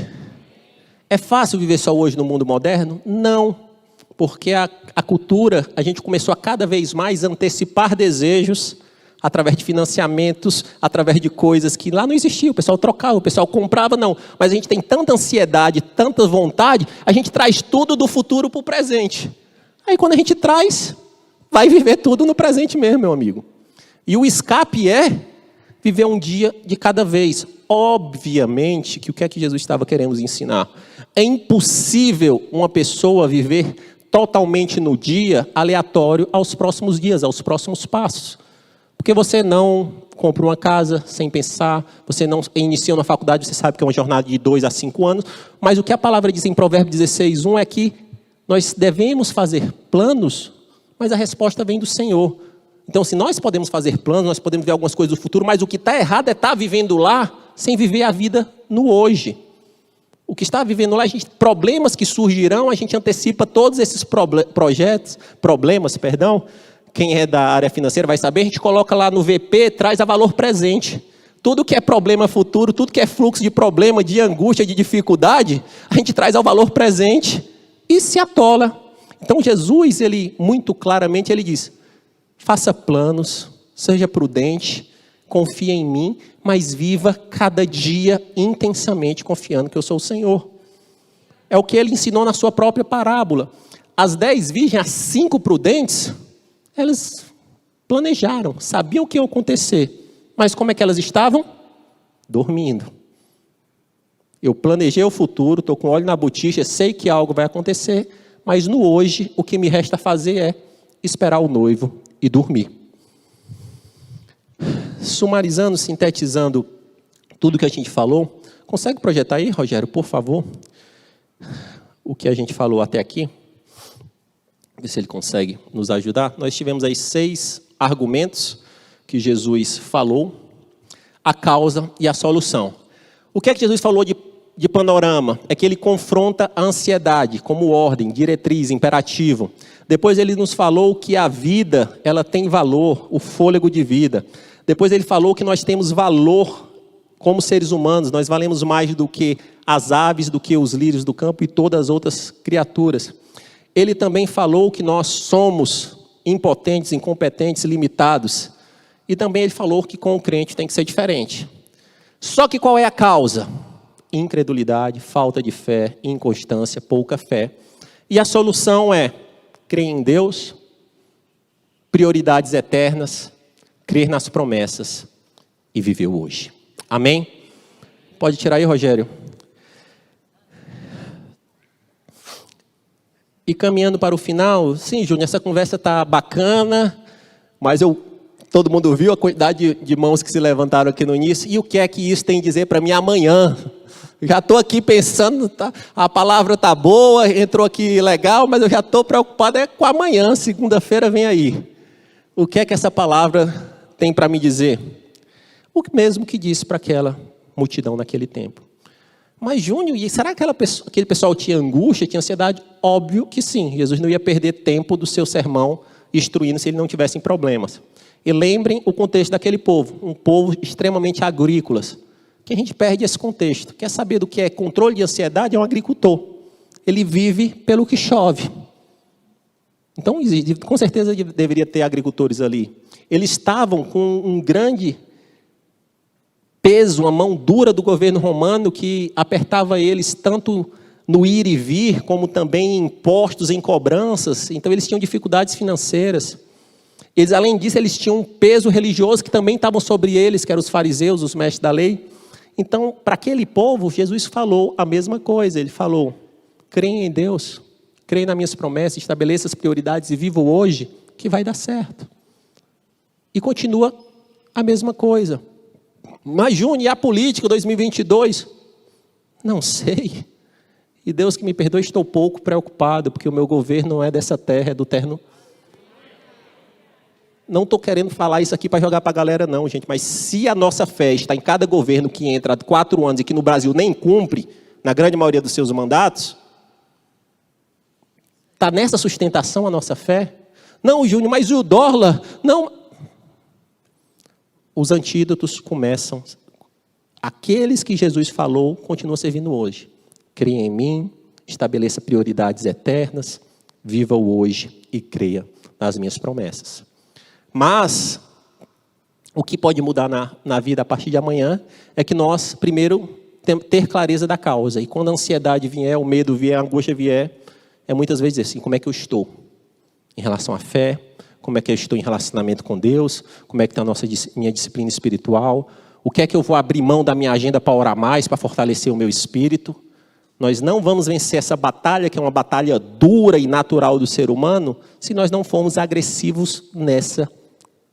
É fácil viver só hoje no mundo moderno? Não, porque a cultura, a gente começou a cada vez mais antecipar desejos através de financiamentos, através de coisas que lá não existiam. O pessoal trocava, o pessoal comprava, não. Mas a gente tem tanta ansiedade, tanta vontade, a gente traz tudo do futuro para o presente. Aí quando a gente traz, vai viver tudo no presente mesmo, meu amigo. E o escape é viver um dia de cada vez. Obviamente que o que é que Jesus estava querendo nos ensinar? É impossível uma pessoa viver totalmente no dia aleatório aos próximos dias, aos próximos passos. Porque você não compra uma casa sem pensar, você não inicia uma faculdade, você sabe que é uma jornada de 2 a 5 anos, mas o que a palavra diz em Provérbios 16:1 é que nós devemos fazer planos, mas a resposta vem do Senhor. Então, se nós podemos fazer planos, nós podemos ver algumas coisas do futuro, mas o que está errado é estar vivendo lá sem viver a vida no hoje. O que está vivendo lá, problemas que surgirão, a gente antecipa todos esses problemas. Quem é da área financeira vai saber, a gente coloca lá no VP, traz a valor presente. Tudo que é problema futuro, tudo que é fluxo de problema, de angústia, de dificuldade, a gente traz ao valor presente e se atola. Então Jesus, ele muito claramente, ele diz: faça planos, seja prudente, confie em mim, mas viva cada dia intensamente confiando que eu sou o Senhor. É o que ele ensinou na sua própria parábola. As 10 virgens, as 5 prudentes, elas planejaram, sabiam o que ia acontecer. Mas como é que elas estavam? Dormindo. Eu planejei o futuro, estou com o olho na boticha, sei que algo vai acontecer, mas no hoje, o que me resta fazer é esperar o noivo e dormir. Sumarizando, sintetizando tudo que a gente falou, consegue projetar aí, Rogério, por favor, o que a gente falou até aqui? Ver se ele consegue nos ajudar. Nós tivemos aí 6 argumentos que Jesus falou, a causa e a solução. O que é que Jesus falou de panorama? É que ele confronta a ansiedade como ordem, diretriz, imperativo. Depois ele nos falou que a vida, ela tem valor, o fôlego de vida. Depois ele falou que nós temos valor como seres humanos, nós valemos mais do que as aves, do que os lírios do campo e todas as outras criaturas. Ele também falou que nós somos impotentes, incompetentes, limitados. E também ele falou que com o crente tem que ser diferente. Só que qual é a causa? Incredulidade, falta de fé, inconstância, pouca fé. E a solução é crer em Deus, prioridades eternas, crer nas promessas e viver hoje. Amém? Pode tirar aí, Rogério. E caminhando para o final, sim, Júnior, essa conversa está bacana, mas todo mundo viu a quantidade de mãos que se levantaram aqui no início, e o que é que isso tem a dizer para mim amanhã? Já estou aqui pensando, tá, a palavra está boa, entrou aqui legal, mas eu já estou preocupado com amanhã, segunda-feira vem aí. O que é que essa palavra tem para me dizer? O mesmo que disse para aquela multidão naquele tempo. Mas, Júnior, e será que aquele pessoal tinha angústia, tinha ansiedade? Óbvio que sim. Jesus não ia perder tempo do seu sermão instruindo se ele não tivesse problemas. E lembrem o contexto daquele povo, um povo extremamente agrícola, que a gente perde esse contexto. Quer saber do que é controle de ansiedade? É um agricultor. Ele vive pelo que chove. Então, com certeza deveria ter agricultores ali. Eles estavam com um grande peso, uma mão dura do governo romano que apertava eles tanto no ir e vir, como também em impostos, em cobranças. Então, eles tinham dificuldades financeiras. Eles, além disso, eles tinham um peso religioso que também estavam sobre eles, que eram os fariseus, os mestres da lei. Então, para aquele povo, Jesus falou a mesma coisa. Ele falou, creia em Deus, creia nas minhas promessas, estabeleça as prioridades e viva hoje, que vai dar certo. E continua a mesma coisa. Mas, Júnior, e a política 2022? Não sei. E Deus que me perdoe, estou pouco preocupado, porque o meu governo não é dessa terra, é do terno. Não estou querendo falar isso aqui para jogar para a galera não, gente. Mas se a nossa fé está em cada governo que entra há 4 anos e que no Brasil nem cumpre, na grande maioria dos seus mandatos, está nessa sustentação a nossa fé? Não, Júnior, mas o dólar? Não. Os antídotos começam. Aqueles que Jesus falou continuam servindo hoje. Creia em mim, estabeleça prioridades eternas, viva o hoje e creia nas minhas promessas. Mas, o que pode mudar na vida a partir de amanhã é que nós, primeiro, ter clareza da causa. E quando a ansiedade vier, o medo vier, a angústia vier, é muitas vezes assim, como é que eu estou em relação à fé? Como é que eu estou em relacionamento com Deus? Como é que está a minha disciplina espiritual? O que é que eu vou abrir mão da minha agenda para orar mais, para fortalecer o meu espírito? Nós não vamos vencer essa batalha, que é uma batalha dura e natural do ser humano, se nós não formos agressivos nessa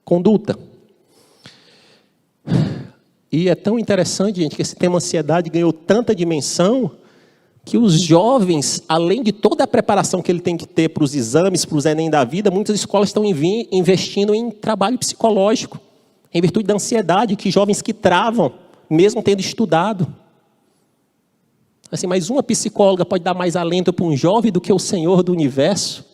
conduta. E é tão interessante, gente, que esse tema ansiedade ganhou tanta dimensão que os jovens, além de toda a preparação que ele tem que ter para os exames, para os Enem da vida, muitas escolas estão investindo em trabalho psicológico, em virtude da ansiedade, que jovens que travam, mesmo tendo estudado. Assim, mas uma psicóloga pode dar mais alento para um jovem do que o Senhor do universo?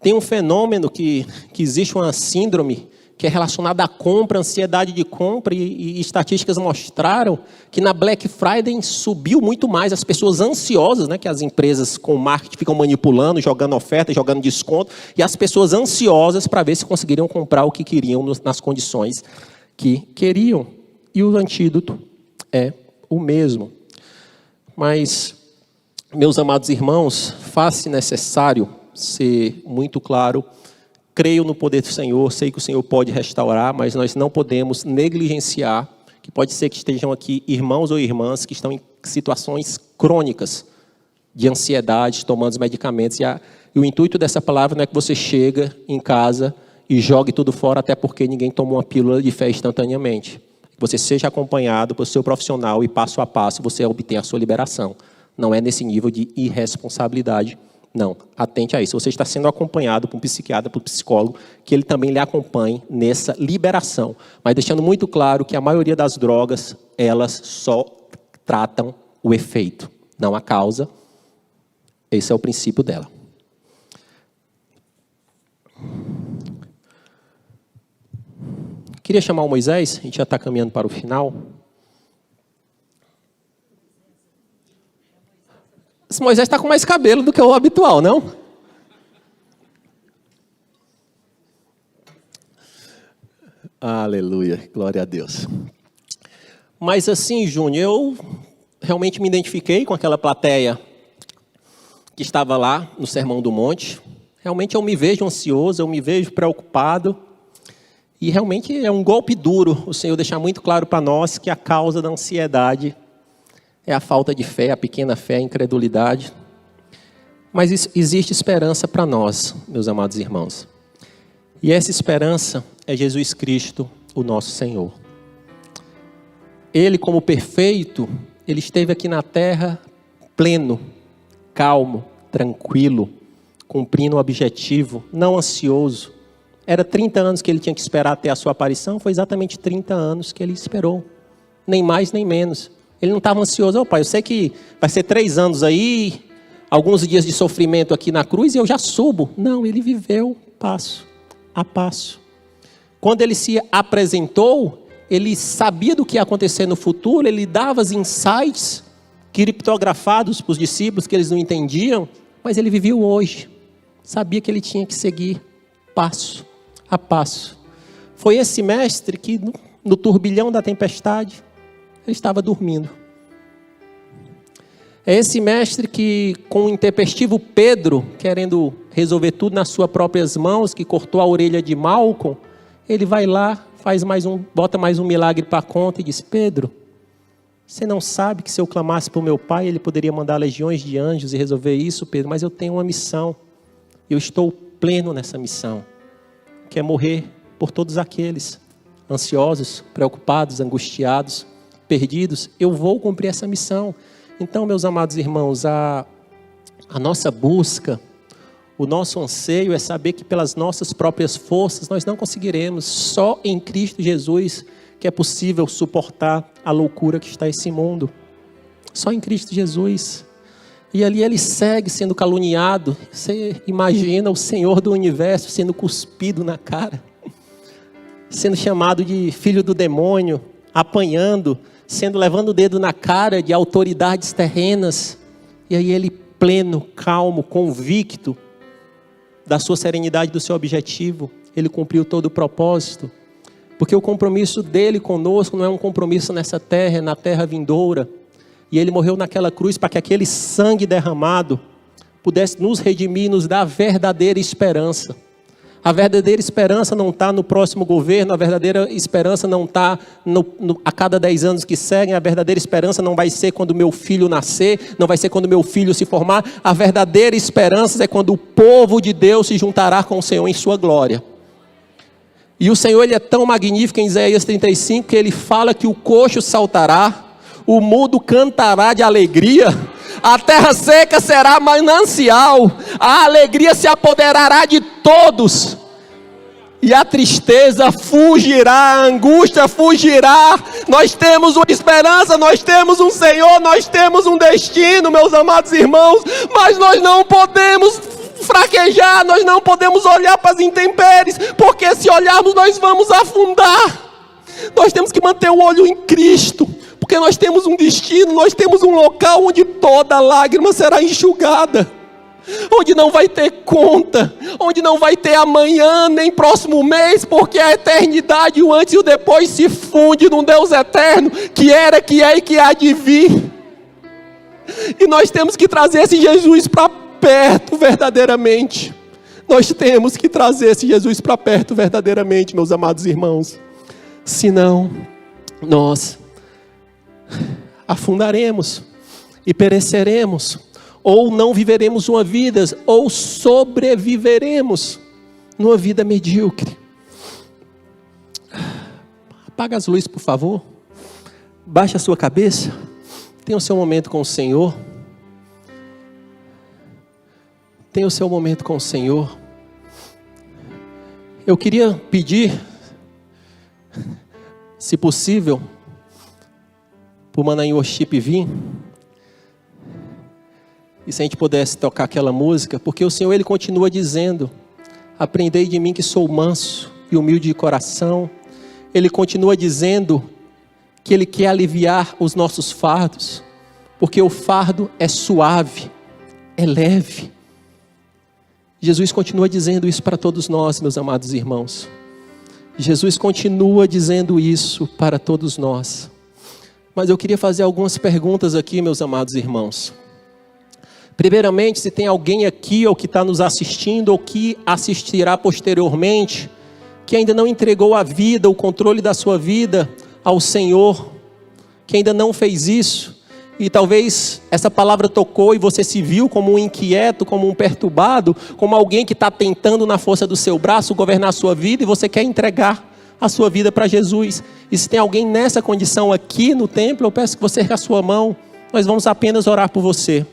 Tem um fenômeno que existe uma síndrome que é relacionada à compra, ansiedade de compra, e estatísticas mostraram que na Black Friday subiu muito mais as pessoas ansiosas, né, que as empresas com marketing ficam manipulando, jogando oferta, jogando desconto, e as pessoas ansiosas para ver se conseguiriam comprar o que queriam nas condições que queriam. E o antídoto é o mesmo. Mas, meus amados irmãos, faz-se necessário ser muito claro. Creio no poder do Senhor, sei que o Senhor pode restaurar, mas nós não podemos negligenciar, que pode ser que estejam aqui irmãos ou irmãs que estão em situações crônicas de ansiedade, tomando os medicamentos. E o intuito dessa palavra não é que você chega em casa e jogue tudo fora, até porque ninguém toma uma pílula de fé instantaneamente. Que você seja acompanhado pelo seu profissional e passo a passo você obter a sua liberação. Não é nesse nível de irresponsabilidade. Não, atente a isso. Você está sendo acompanhado por um psiquiatra, por um psicólogo, que ele também lhe acompanhe nessa liberação. Mas deixando muito claro que a maioria das drogas, elas só tratam o efeito, não a causa. Esse é o princípio dela. Queria chamar o Moisés, a gente já está caminhando para o final. Esse Moisés está com mais cabelo do que o habitual, não? Aleluia, glória a Deus. Mas assim, Júnior, eu realmente me identifiquei com aquela plateia que estava lá no Sermão do Monte. Realmente eu me vejo ansioso, eu me vejo preocupado. E realmente é um golpe duro o Senhor deixar muito claro para nós que a causa da ansiedade é a falta de fé, a pequena fé, a incredulidade. Mas existe esperança para nós, meus amados irmãos. E essa esperança é Jesus Cristo, o nosso Senhor. Ele, como perfeito, ele esteve aqui na terra pleno, calmo, tranquilo, cumprindo o objetivo, não ansioso. Era 30 anos que ele tinha que esperar até a sua aparição, foi exatamente 30 anos que ele esperou. Nem mais, nem menos. Ele não estava ansioso. Pai, eu sei que vai ser 3 anos aí, alguns dias de sofrimento aqui na cruz e eu já subo. Não, ele viveu passo a passo. Quando ele se apresentou, ele sabia do que ia acontecer no futuro, ele dava os insights criptografados para os discípulos que eles não entendiam, mas ele viveu hoje. Sabia que ele tinha que seguir passo a passo. Foi esse mestre que no turbilhão da tempestade, ele estava dormindo. É esse mestre que, com o intempestivo Pedro, querendo resolver tudo nas suas próprias mãos, que cortou a orelha de Malcom, ele vai lá, bota mais um milagre para a conta e diz: Pedro, você não sabe que se eu clamasse para o meu pai, ele poderia mandar legiões de anjos e resolver isso, Pedro, mas eu tenho uma missão. Eu estou pleno nessa missão, que é morrer por todos aqueles ansiosos, preocupados, angustiados, perdidos. Eu vou cumprir essa missão. Então, meus amados irmãos, a nossa busca, o nosso anseio é saber que pelas nossas próprias forças nós não conseguiremos. Só em Cristo Jesus que é possível suportar a loucura que está esse mundo. Só em Cristo Jesus. E ali ele segue sendo caluniado. Você imagina o Senhor do universo sendo cuspido na cara, sendo chamado de filho do demônio, apanhando, levando o dedo na cara de autoridades terrenas. E aí ele pleno, calmo, convicto da sua serenidade, do seu objetivo, ele cumpriu todo o propósito. Porque o compromisso dele conosco não é um compromisso nessa terra, é na terra vindoura. E ele morreu naquela cruz para que aquele sangue derramado pudesse nos redimir e nos dar a verdadeira esperança. A verdadeira esperança não está no próximo governo, a verdadeira esperança não está a cada 10 anos que seguem, a verdadeira esperança não vai ser quando meu filho nascer, não vai ser quando meu filho se formar. A verdadeira esperança é quando o povo de Deus se juntará com o Senhor em sua glória. E o Senhor, ele é tão magnífico em Isaías 35, que ele fala que o coxo saltará, o mudo cantará de alegria, a terra seca será manancial, a alegria se apoderará de todos, e a tristeza fugirá, a angústia fugirá. Nós temos uma esperança, nós temos um Senhor, nós temos um destino, meus amados irmãos, mas nós não podemos fraquejar, nós não podemos olhar para as intempéries, porque se olharmos nós vamos afundar. Nós temos que manter o olho em Cristo, porque nós temos um destino, nós temos um local onde toda lágrima será enxugada, onde não vai ter conta, onde não vai ter amanhã, nem próximo mês, porque a eternidade, o antes e o depois, se funde num Deus eterno, que era, que é e que há de vir. E nós temos que trazer esse Jesus para perto verdadeiramente. Nós temos que trazer esse Jesus para perto verdadeiramente, meus amados irmãos. Senão, nós afundaremos e pereceremos, ou não viveremos uma vida, ou sobreviveremos numa vida medíocre. Apaga as luzes, por favor. Baixe a sua cabeça. Tenha o seu momento com o Senhor. Tenha o seu momento com o Senhor. Eu queria pedir, se possível, para o Manaim Worship vir, e se a gente pudesse tocar aquela música, porque o Senhor, ele continua dizendo: aprendei de mim que sou manso e humilde de coração. Ele continua dizendo que ele quer aliviar os nossos fardos, porque o fardo é suave, é leve. Jesus continua dizendo isso para todos nós, meus amados irmãos. Jesus continua dizendo isso para todos nós. Mas eu queria fazer algumas perguntas aqui, meus amados irmãos. Primeiramente, se tem alguém aqui ou que está nos assistindo ou que assistirá posteriormente, que ainda não entregou a vida, o controle da sua vida ao Senhor, que ainda não fez isso, e talvez essa palavra tocou e você se viu como um inquieto, como um perturbado, como alguém que está tentando na força do seu braço governar a sua vida e você quer entregar a sua vida para Jesus. E se tem alguém nessa condição aqui no templo, eu peço que você erga a sua mão, nós vamos apenas orar por você.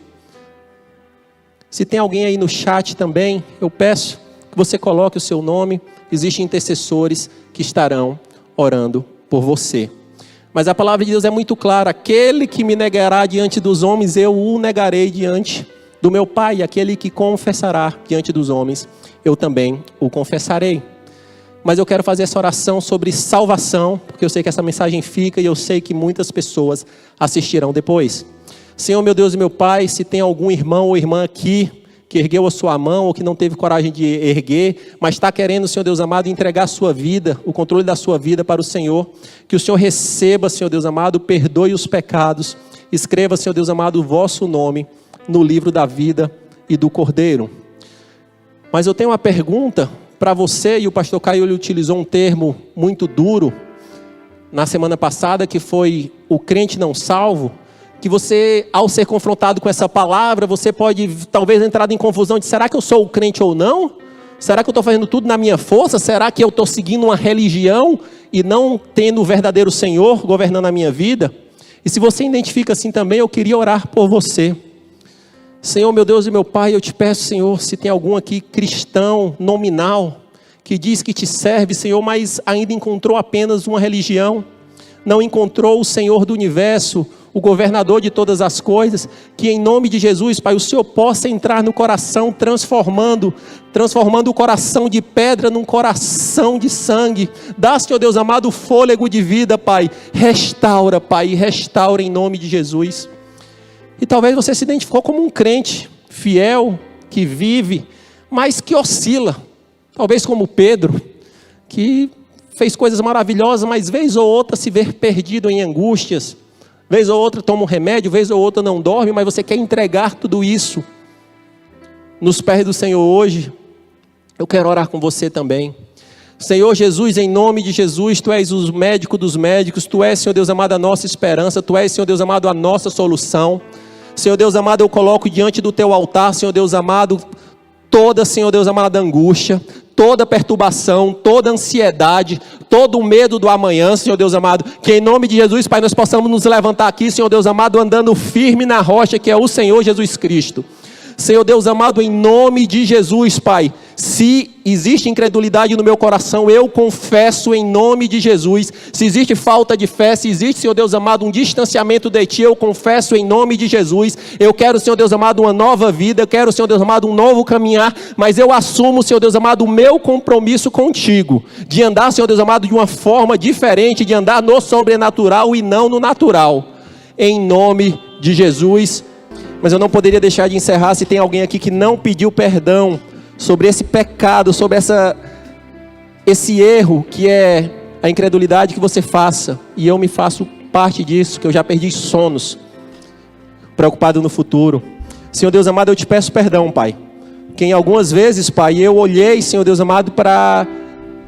Se tem alguém aí no chat também, eu peço que você coloque o seu nome. Existem intercessores que estarão orando por você. Mas a palavra de Deus é muito clara: aquele que me negará diante dos homens, eu o negarei diante do meu Pai. Aquele que confessará diante dos homens, eu também o confessarei. Mas eu quero fazer essa oração sobre salvação, porque eu sei que essa mensagem fica e eu sei que muitas pessoas assistirão depois. Senhor, meu Deus e meu Pai, se tem algum irmão ou irmã aqui que ergueu a sua mão ou que não teve coragem de erguer, mas está querendo, Senhor Deus amado, entregar a sua vida, o controle da sua vida para o Senhor, que o Senhor receba, Senhor Deus amado, perdoe os pecados, escreva, Senhor Deus amado, o vosso nome no livro da vida e do Cordeiro. Mas eu tenho uma pergunta para você, e o pastor Caio ele utilizou um termo muito duro na semana passada, que foi o crente não salvo, que você, ao ser confrontado com essa palavra, você pode talvez entrar em confusão de: será que eu sou o crente ou não? Será que eu estou fazendo tudo na minha força? Será que eu estou seguindo uma religião e não tendo o verdadeiro Senhor governando a minha vida? E se você identifica assim também, eu queria orar por você. Senhor, meu Deus e meu Pai, eu te peço, Senhor, se tem algum aqui cristão nominal, que diz que te serve, Senhor, mas ainda encontrou apenas uma religião, não encontrou o Senhor do universo, o governador de todas as coisas, que em nome de Jesus, Pai, o Senhor possa entrar no coração, transformando o coração de pedra num coração de sangue. Dá, Senhor Deus amado, fôlego de vida, Pai. Restaura, Pai, restaura em nome de Jesus. E talvez você se identificou como um crente fiel, que vive, mas que oscila. Talvez como Pedro, que fez coisas maravilhosas, mas vez ou outra se vê perdido em angústias. Vez ou outra toma um remédio, vez ou outra não dorme, mas você quer entregar tudo isso nos pés do Senhor hoje. Eu quero orar com você também. Senhor Jesus, em nome de Jesus, Tu és o médico dos médicos, Tu és, Senhor Deus amado, a nossa esperança, Tu és, Senhor Deus amado, a nossa solução. Senhor Deus amado, eu coloco diante do Teu altar, Senhor Deus amado, toda, Senhor Deus amado, angústia, toda perturbação, toda ansiedade, todo o medo do amanhã, Senhor Deus amado, que em nome de Jesus, Pai, nós possamos nos levantar aqui, Senhor Deus amado, andando firme na rocha que é o Senhor Jesus Cristo. Senhor Deus amado, em nome de Jesus, Pai, se existe incredulidade no meu coração, eu confesso em nome de Jesus. Se existe falta de fé, se existe, Senhor Deus amado, um distanciamento de Ti, eu confesso em nome de Jesus. Eu quero, Senhor Deus amado, uma nova vida, eu quero, Senhor Deus amado, um novo caminhar, mas eu assumo, Senhor Deus amado, o meu compromisso contigo, de andar, Senhor Deus amado, de uma forma diferente, de andar no sobrenatural e não no natural, em nome de Jesus. Mas eu não poderia deixar de encerrar se tem alguém aqui que não pediu perdão sobre esse pecado, sobre esse erro que é a incredulidade que você faça. E eu me faço parte disso, que eu já perdi sonos, preocupado no futuro. Senhor Deus amado, eu te peço perdão, Pai. Que em algumas vezes, Pai, eu olhei, Senhor Deus amado, para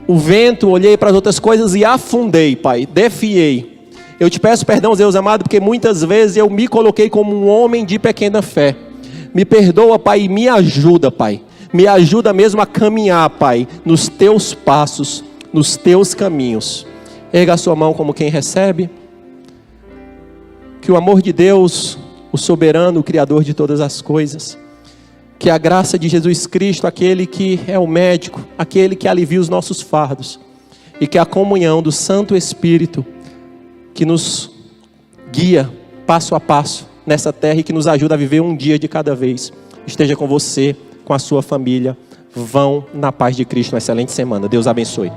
o vento, olhei para as outras coisas e afundei, Pai, defiei. Eu te peço perdão, Deus amado, porque muitas vezes eu me coloquei como um homem de pequena fé. Me perdoa, Pai, e me ajuda, Pai. Me ajuda mesmo a caminhar, Pai, nos Teus passos, nos Teus caminhos. Erga a sua mão como quem recebe. Que o amor de Deus, o soberano, o Criador de todas as coisas, que a graça de Jesus Cristo, aquele que é o médico, aquele que alivia os nossos fardos, e que a comunhão do Santo Espírito, que nos guia passo a passo nessa terra e que nos ajuda a viver um dia de cada vez, esteja com você, com a sua família. Vão na paz de Cristo, uma excelente semana. Deus abençoe.